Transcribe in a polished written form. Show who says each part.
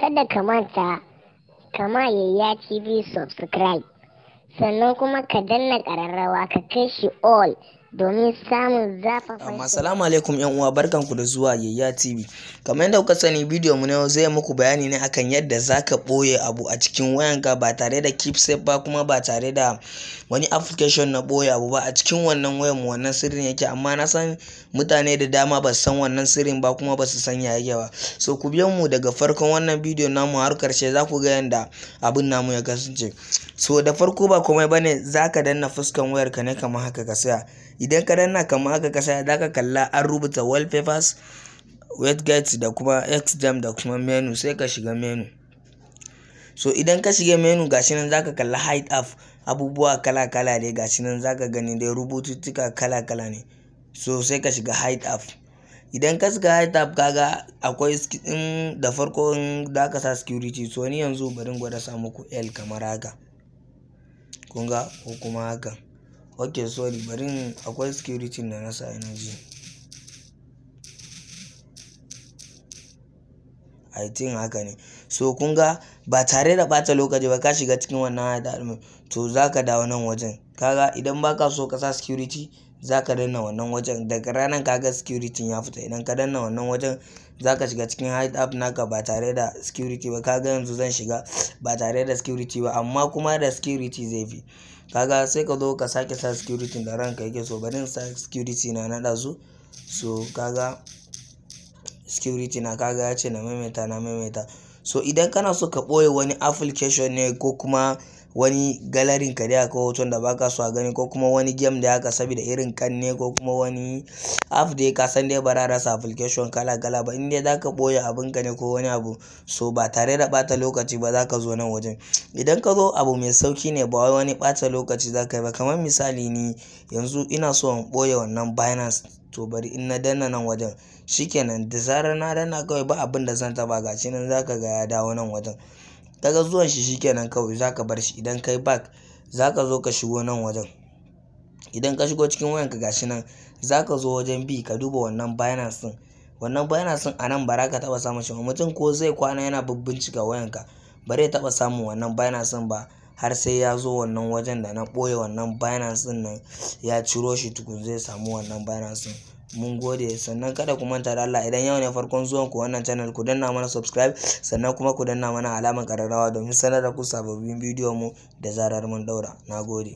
Speaker 1: kada ka manta kama Yayya TV subscribe, sannan kuma ka danna ƙararrawa ka kai shi all domin samun zafafan
Speaker 2: Assalamu alaikum yan uwa, barkanku da zuwa Yayya TV. Kamar yadda kuka sani, bidiyon mu na yau zai muku bayani ne akan yadda zaka ɓoye abu a cikin wayanka ba tare da keep safe ba, kuma ba tare da wani application na ɓoye abu ba a cikin wannan wayan mu. Wannan sirrin yake, amma na san mutane da dama ba su san wannan sirrin ba, kuma ba su san ya yake ba. So ku biyo mu daga farkon wannan bidiyon namu har karshe, za ku ga yadda abin namu ya kasance. So da farko ba komai bane, zaka danna fuskan wayarka ne kamar haka ka saya. Idan ka danna kamar haka ka saya, zaka kalla an rubuta wallpapers, widgets da kuma xdem da kuma menu, sai ka shiga menu. So idan ka shiga menu, gashi nan zaka kalla hide app, abubuwa kala kala ne gashi nan zaka gani dai, rubututtuka kala kala ne. So sai ka shiga hide app. Idan ka shiga hide app, kaga akwai da farko da ka sa security. So ni yanzu bari in gwada sa muku L kamar haka, kun ga, ko kuma haka. Ok, sorry, bari akwai security da na sa energy, I think haka ne. So kun ga, ba tare da bata lokaci ba, ka shiga cikin wannan hide, to zaka dawo nan wajen. Kaga idan baka so ka sa security, zaka danna wannan wajen. Daga ranar kaga security ya fita. Idan ka danna wannan wajen, zaka shiga cikin hide app naka ba tare da security ba. Kaga yanzu zan shiga ba tare da security ba, amma kuma da security zai fi. Kaga sai ka zo ka sake sa security da ranka yake so. Bari in sa security na naɗa su. So kaga security na, kaga ya ce na maimaita. So idan kana so ka ɓoye wani application ne, ko kuma wani galerin ka da ko hoton da baka so a gani, ko kuma wani game da haka saboda irin kanne, ko kuma wani app da ka san dai ba za rasa application kala kala ba, in dai zaka ɓoye abin ka ne ko wani abu, so ba tare da ɓata lokaci ba zaka zo nan wajen. Idan ka zo, abu mai sauki ne, ba wani ɓata lokaci zaka yi ba. Kamar misali, ni yanzu ina so in ɓoye wannan Binance, to bari in na danna nan wajen, shikenan da zarar na danna kawai ba abin da zan taba, gashi nan zaka ga ya dawo nan wajen. Kaga zuwan shi shikenan, kawai zaka bar shi. Idan kai back, zaka zo ka shigo nan wajen. Idan ka shigo cikin wayanka, gashi nan zaka zo wajen B, ka duba wannan Binance din. Wannan Binance din anan ba za ka taba samun shi ba. Mutum ko zai kwana yana bincika wayanka, ba zai taba samun wannan Binance din ba, har sai ya zo wannan wajen da na ɓoye wannan Binance din nan, ya ciro shi tukun zai samu wannan Binance din. Mun gode. Sannan kada ku manta da Allah, idan yau ne farkon zuwan ku wannan channel, ku danna mana subscribe, sannan kuma ku danna mana alamar ƙararrawa domin sanar da ku sababbin bidiyon mu da zarar mun daura. Nagode.